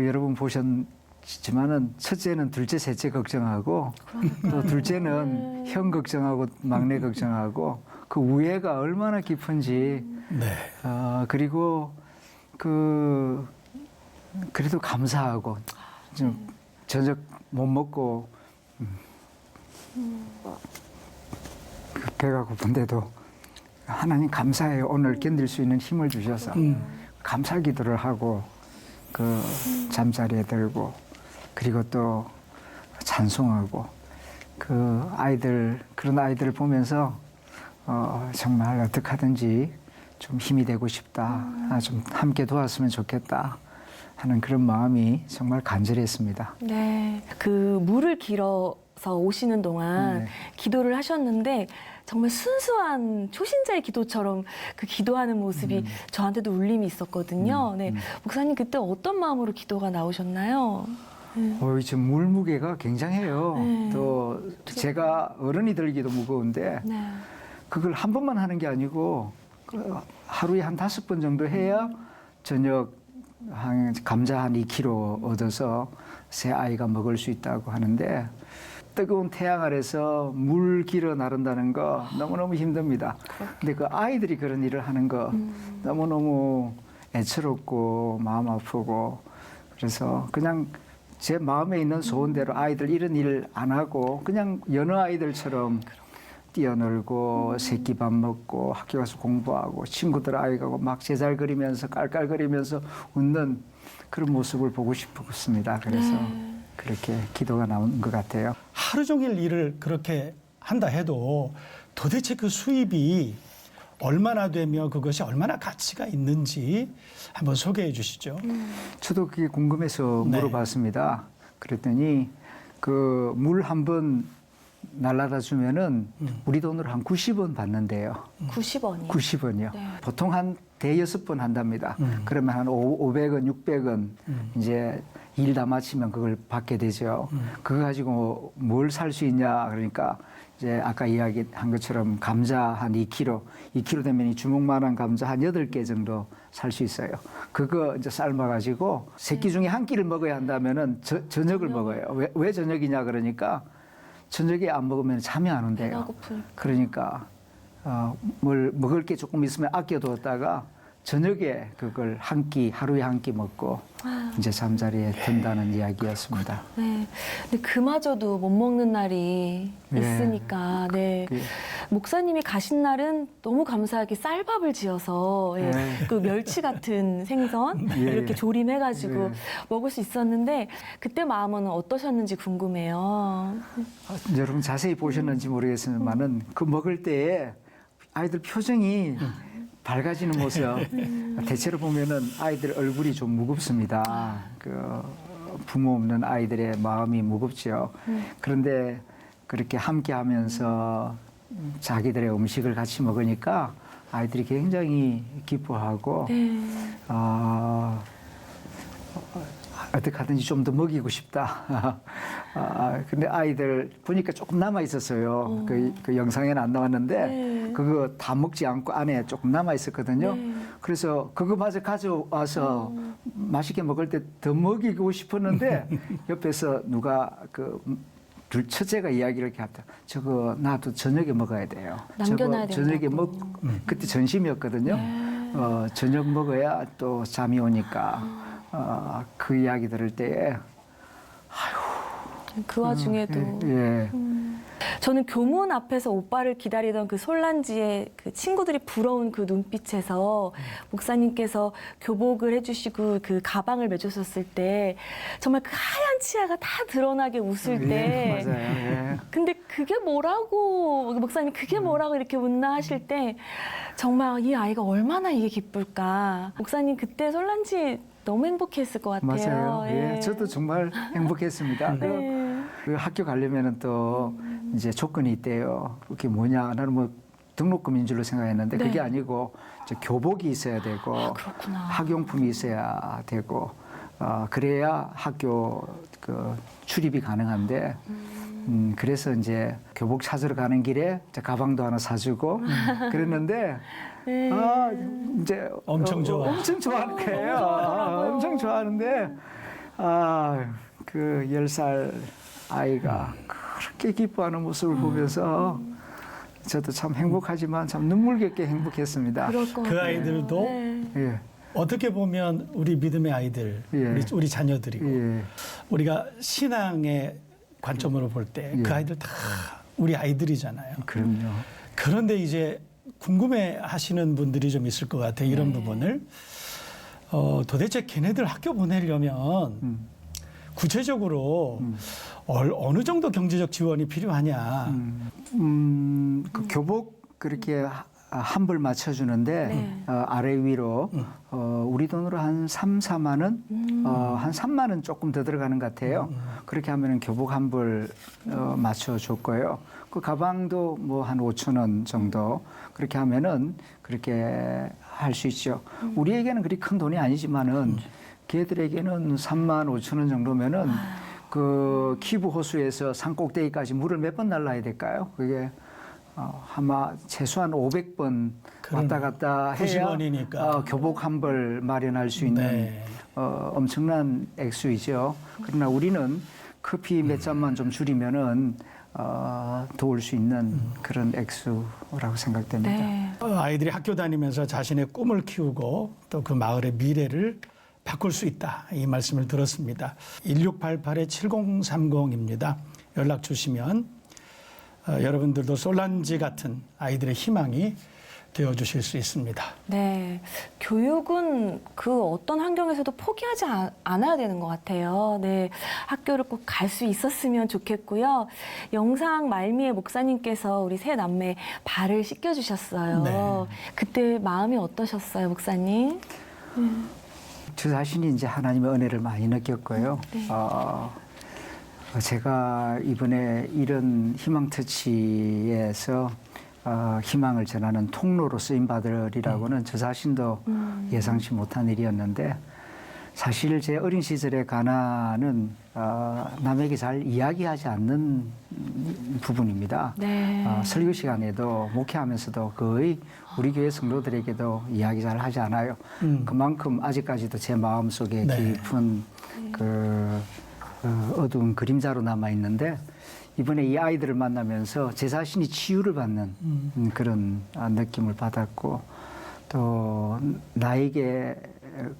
여러분 보셨지만은 첫째는 둘째, 셋째 걱정하고 또 둘째는 형 걱정하고 막내 걱정하고 그 우애가 얼마나 깊은지 그리고 그래도 감사하고 좀 저녁 못 먹고 배가 고픈데도 하나님 감사해요. 오늘 견딜 수 있는 힘을 주셔서 감사 기도를 하고 잠자리에 들고 그리고 또 찬송하고 그런 아이들을 보면서 정말 어떻게 하든지 좀 힘이 되고 싶다. 좀 함께 도왔으면 좋겠다 하는 그런 마음이 정말 간절했습니다. 네, 물을 길어서 오시는 동안 기도를 하셨는데 정말 순수한 초신자의 기도처럼 기도하는 모습이 저한테도 울림이 있었거든요. 네, 목사님 그때 어떤 마음으로 기도가 나오셨나요? 지금 물 무게가 굉장해요. 또 제가 어른이 들기도 무거운데 그걸 한 번만 하는 게 아니고 하루에 한 5번 정도 해야 저녁 감자 한 2kg 얻어서 새 아이가 먹을 수 있다고 하는데 뜨거운 태양 아래서 물 길어 나른다는 거 너무너무 힘듭니다. 근데 그 아이들이 그런 일을 하는 거 너무너무 애처롭고 마음 아프고 그래서 그냥 제 마음에 있는 소원대로 아이들 이런 일 안 하고 그냥 여느 아이들처럼 뛰어놀고 새끼 밥 먹고 학교 가서 공부하고 친구들 아이가고 막 제잘 그리면서 깔깔거리면서 웃는 그런 모습을 보고 싶었습니다. 그래서 그렇게 기도가 나온 것 같아요. 하루 종일 일을 그렇게 한다 해도 도대체 그 수입이 얼마나 되며 그것이 얼마나 가치가 있는지 한번 소개해 주시죠. 저도 그게 궁금해서 네. 물어봤습니다. 그랬더니 그 물 한 번 날라다 주면은 우리 돈으로 한 90원 받는데요. 90원이요. 90원이요. 네. 보통 한 대여섯 번 한답니다. 그러면 한 500원, 600원 이제 일 다 마치면 그걸 받게 되죠. 그거 가지고 뭘 살 수 있냐 그러니까 이제 아까 이야기한 것처럼 감자 한 2kg 되면 이 주먹만한 감자 한 8개 정도 살 수 있어요. 그거 이제 삶아가지고 세 끼 중에 한 끼를 먹어야 한다면은 저녁을 먹어요. 왜 저녁이냐 그러니까 저녁에 안 먹으면 잠이 안 온대요. 배가 고플. 그러니까 뭘 먹을 게 조금 있으면 아껴두었다가 저녁에 그걸 하루에 한 끼 먹고 이제 잠자리에 든다는 이야기였습니다. 네. 근데 그마저도 못 먹는 날이 네. 있으니까, 네. 목사님이 가신 날은 너무 감사하게 쌀밥을 지어서, 예, 네. 그 멸치 같은 생선 예, 이렇게 예. 조림해가지고 네. 먹을 수 있었는데, 그때 마음은 어떠셨는지 궁금해요. 여러분 자세히 보셨는지 모르겠지만은 그 먹을 때에 아이들 표정이 밝아지는 모습 대체로 보면은 아이들 얼굴이 좀 무겁습니다. 그 부모 없는 아이들의 마음이 무겁죠. 그런데 그렇게 함께하면서 자기들의 음식을 같이 먹으니까 아이들이 굉장히 기뻐하고 네. 어떻게 하든지 좀 더 먹이고 싶다. 근데 아이들 보니까 조금 남아 있었어요. 그 영상에는 안 나왔는데 네. 그거 다 먹지 않고 안에 조금 남아 있었거든요. 네. 그래서 그거마저 가져와서 맛있게 먹을 때 더 먹이고 싶었는데 옆에서 누가 첫째가 이야기를 이렇게 하다. 저거 나도 저녁에 먹어야 돼요. 남겨놔야 저거 저녁에 된다고. 그때 전심이었거든요. 저녁 먹어야 또 잠이 오니까. 그 이야기 들을 때에 그 와중에도. 예. 저는 교문 앞에서 오빠를 기다리던 그 솔란지의 그 친구들이 부러운 그 눈빛에서 목사님께서 교복을 해주시고 그 가방을 매주셨을 때 정말 그 하얀 치아가 다 드러나게 웃을 때. 맞아요. 예. 근데 그게 뭐라고, 목사님 그게 뭐라고 이렇게 웃나 하실 때 정말 이 아이가 얼마나 이게 기쁠까. 목사님 그때 솔란지 너무 행복했을 것 같아요. 맞아요. 예. 저도 정말 행복했습니다. 그 학교 가려면은 또 이제 조건이 있대요. 그게 뭐냐? 나는 뭐 등록금인 줄로 생각했는데 네. 그게 아니고 이제 교복이 있어야 되고 그렇구나. 학용품이 있어야 되고 그래야 학교 그 출입이 가능한데 그래서 이제 교복 찾으러 가는 길에 이제 가방도 하나 사주고 그랬는데 네. 이제 엄청 엄청 좋아하는 거예요. 엄청 좋아하는데 그 10살 아이가 그렇게 기뻐하는 모습을 보면서 저도 참 행복하지만 참 눈물겹게 행복했습니다. 그럴 것 그 같아요. 아이들도 네. 예, 어떻게 보면 우리 믿음의 아이들, 예. 우리 자녀들이고 예, 우리가 신앙의 관점으로 볼 때 그 예. 아이들 다 우리 아이들이잖아요. 그럼요. 그런데 이제 궁금해 하시는 분들이 좀 있을 것 같아요. 이런 부분을. 도대체 걔네들 학교 보내려면 구체적으로 어느 정도 경제적 지원이 필요하냐. 그 교복 그렇게 한 벌 맞춰주는데 네. 아래 위로 우리 돈으로 한 3, 4만 원, 한 3만 원 조금 더 들어가는 것 같아요. 그렇게 하면은 교복 한 벌 맞춰줬고요. 그 가방도 뭐 한 5천 원 정도 그렇게 하면은 그렇게 할 수 있죠. 우리에게는 그리 큰 돈이 아니지만은 걔들에게는 3만 5천 원 정도면은 그 키부 호수에서 산 꼭대기까지 물을 몇 번 날라야 될까요? 그게 아마 최소한 500번 왔다 갔다 해야 90원이니까. 교복 한 벌 마련할 수 있는 네. 엄청난 액수이죠. 그러나 우리는 커피 몇 잔만 좀 줄이면은 도울 수 있는 그런 액수라고 생각됩니다. 네. 아이들이 학교 다니면서 자신의 꿈을 키우고 또 그 마을의 미래를 바꿀 수 있다. 이 말씀을 들었습니다. 1688-7030입니다. 연락 주시면 여러분들도 솔란지 같은 아이들의 희망이 되어 주실 수 있습니다. 네, 교육은 그 어떤 환경에서도 포기하지 않아야 되는 것 같아요. 네, 학교를 꼭 갈 수 있었으면 좋겠고요. 영상 말미에 목사님께서 우리 세 남매 발을 씻겨주셨어요. 네. 그때 마음이 어떠셨어요, 목사님? 저 자신이 이제 하나님의 은혜를 많이 느꼈고요. 네. 제가 이번에 이런 희망터치에서 희망을 전하는 통로로 쓰임 받으리라고는 저 자신도 예상치 못한 일이었는데, 사실 제 어린 시절의 가난은 남에게 잘 이야기하지 않는 부분입니다. 네. 설교 시간에도 목회하면서도 거의 우리 교회 성도들에게도 이야기 잘 하지 않아요. 그만큼 아직까지도 제 마음속에 네. 깊은 그 어두운 그림자로 남아 있는데, 이번에 이 아이들을 만나면서 제 자신이 치유를 받는 그런 느낌을 받았고, 또 나에게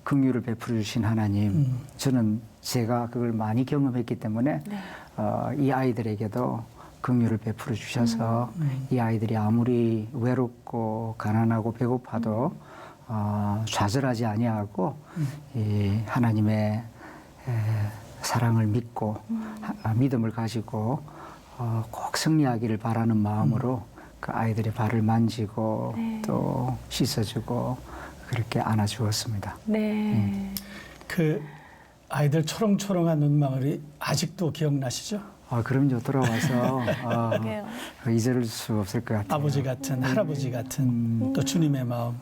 긍휼을 베풀어 주신 하나님, 저는 제가 그걸 많이 경험했기 때문에 이 아이들에게도 긍휼을 베풀어 주셔서 이 아이들이 아무리 외롭고 가난하고 배고파도 좌절하지 아니하고 이 하나님의 사랑을 믿고 믿음을 가지고 꼭 승리하기를 바라는 마음으로 그 아이들의 발을 만지고 또 씻어주고 그렇게 안아주었습니다. 네. 그 아이들 초롱초롱한 눈망울이 아직도 기억나시죠? 그럼요. 돌아와서 그러게요. 잊을 수 없을 것 같아요. 아버지 같은, 할아버지 같은 또 주님의 마음.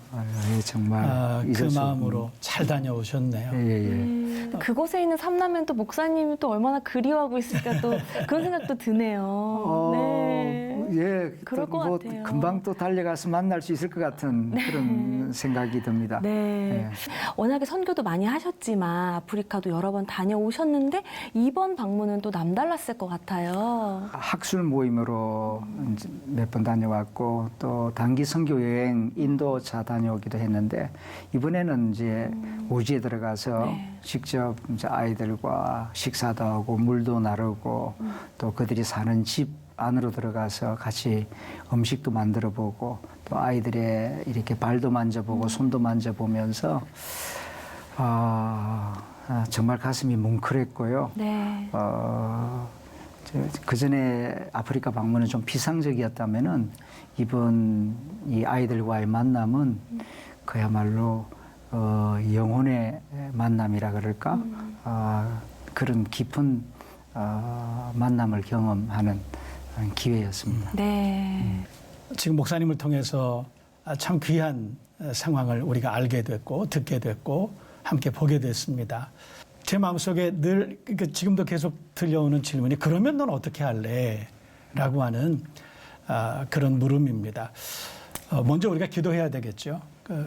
예, 정말 그 잊을 수 마음으로 잘 다녀오셨네요. 예. 그곳에 있는 삼남매는 또 목사님이 또 얼마나 그리워하고 있을까 또 그런 생각도 드네요. 네. 예, 그럴 것 뭐 같아요. 금방 또 달려가서 만날 수 있을 것 같은 그런 생각이 듭니다. 네. 워낙에 선교도 많이 하셨지만 아프리카도 여러 번 다녀오셨는데 이번 방문은 또 남달랐을 것 같아요. 학술 모임으로 몇 번 다녀왔고, 또 단기 선교 여행 인도차 다녀오기도 했는데, 이번에는 이제 오지에 들어가서 직접 이제 아이들과 식사도 하고 물도 나르고 또 그들이 사는 집 안으로 들어가서 같이 음식도 만들어 보고, 또 아이들의 이렇게 발도 만져보고 손도 만져보면서 정말 가슴이 뭉클했고요. 네. 그 전에 아프리카 방문은 좀 비상적이었다면은 이번 이 아이들과의 만남은 그야말로 영혼의 만남이라 그럴까? 그런 깊은 만남을 경험하는 기회였습니다. 네. 지금 목사님을 통해서 참 귀한 상황을 우리가 알게 됐고 듣게 됐고 함께 보게 됐습니다. 제 마음속에 늘 지금도 계속 들려오는 질문이 그러면 넌 어떻게 할래? 라고 하는 그런 물음입니다. 먼저 우리가 기도해야 되겠죠.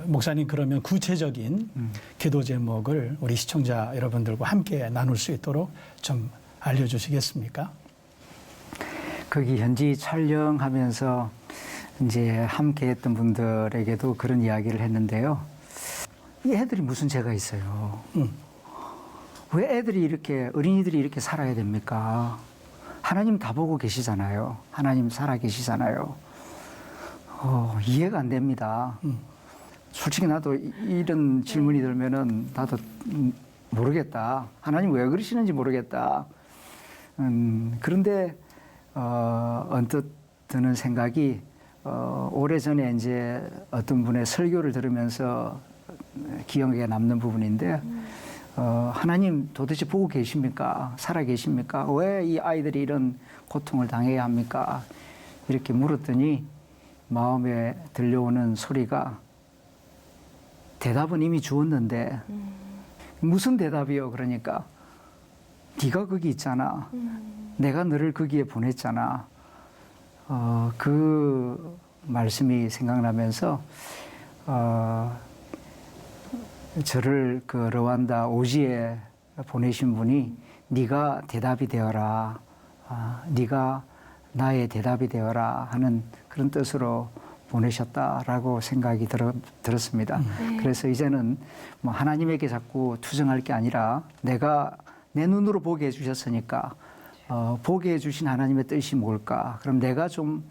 목사님 그러면 구체적인 기도 제목을 우리 시청자 여러분들과 함께 나눌 수 있도록 좀 알려주시겠습니까? 거기 현지 촬영하면서 이제 함께 했던 분들에게도 그런 이야기를 했는데요. 이 애들이 무슨 죄가 있어요? 왜 애들이 이렇게, 어린이들이 이렇게 살아야 됩니까? 하나님 다 보고 계시잖아요. 하나님 살아 계시잖아요. 이해가 안 됩니다. 솔직히 나도 이런 질문이 들면은 나도 모르겠다. 하나님 왜 그러시는지 모르겠다. 그런데 언뜻 드는 생각이 오래전에 이제 어떤 분의 설교를 들으면서 기억에 남는 부분인데 하나님 도대체 보고 계십니까? 살아 계십니까? 왜 이 아이들이 이런 고통을 당해야 합니까? 이렇게 물었더니 마음에 들려오는 소리가 대답은 이미 주었는데 무슨 대답이요? 그러니까 네가 거기 있잖아. 내가 너를 거기에 보냈잖아. 그 말씀이 생각나면서 저를 그 르완다 오지에 보내신 분이 네가 대답이 되어라. 네가 나의 대답이 되어라 하는 그런 뜻으로 보내셨다라고 생각이 들었습니다. 그래서 이제는 뭐 하나님에게 자꾸 투정할 게 아니라 내가 내 눈으로 보게 해주셨으니까 보게 해주신 하나님의 뜻이 뭘까? 그럼 내가 좀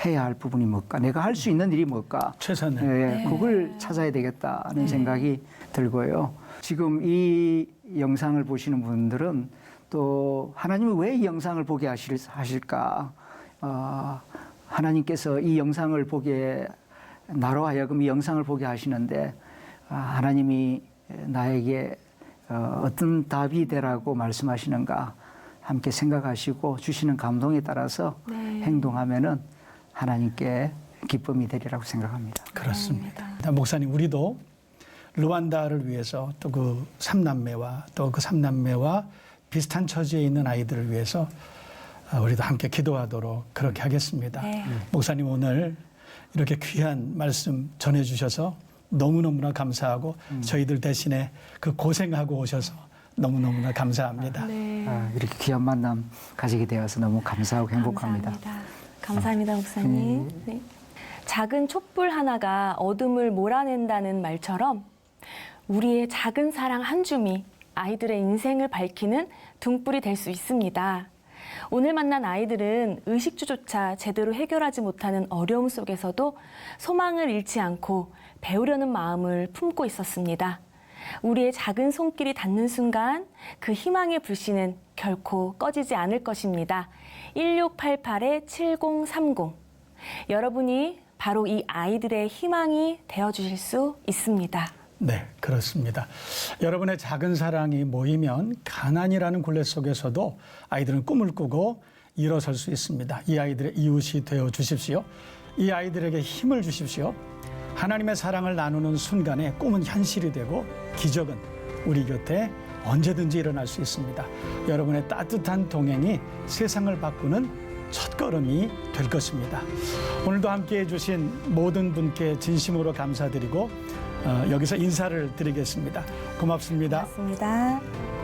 해야 할 부분이 뭘까? 내가 할 수 있는 일이 뭘까? 최선을. 예, 그걸 찾아야 되겠다는 생각이 들고요. 지금 이 영상을 보시는 분들은 또 하나님이 왜 이 영상을 보게 하실까? 하나님께서 이 영상을 보게, 나로 하여금 이 영상을 보게 하시는데 하나님이 나에게 어떤 답이 되라고 말씀하시는가 함께 생각하시고 주시는 감동에 따라서 행동하면은 하나님께 기쁨이 되리라고 생각합니다. 그렇습니다. 목사님, 우리도 르완다를 위해서 또 그 3남매와 또 그 3남매와 비슷한 처지에 있는 아이들을 위해서 우리도 함께 기도하도록 그렇게 하겠습니다. 목사님, 오늘 이렇게 귀한 말씀 전해주셔서 너무너무나 감사하고 저희들 대신에 그 고생하고 오셔서 너무너무나 감사합니다. 이렇게 귀한 만남 가지게 되어서 너무 감사하고 행복합니다. 감사합니다, 목사님. 네. 작은 촛불 하나가 어둠을 몰아낸다는 말처럼 우리의 작은 사랑 한 줌이 아이들의 인생을 밝히는 등불이 될 수 있습니다. 오늘 만난 아이들은 의식주조차 제대로 해결하지 못하는 어려움 속에서도 소망을 잃지 않고 배우려는 마음을 품고 있었습니다. 우리의 작은 손길이 닿는 순간 그 희망의 불씨는 결코 꺼지지 않을 것입니다. 1688-7030. 여러분이 바로 이 아이들의 희망이 되어주실 수 있습니다. 네, 그렇습니다. 여러분의 작은 사랑이 모이면 가난이라는 굴레 속에서도 아이들은 꿈을 꾸고 일어설 수 있습니다. 이 아이들의 이웃이 되어 주십시오. 이 아이들에게 힘을 주십시오. 하나님의 사랑을 나누는 순간에 꿈은 현실이 되고 기적은 우리 곁에 언제든지 일어날 수 있습니다. 여러분의 따뜻한 동행이 세상을 바꾸는 첫걸음이 될 것입니다. 오늘도 함께해 주신 모든 분께 진심으로 감사드리고 여기서 인사를 드리겠습니다. 고맙습니다. 고맙습니다.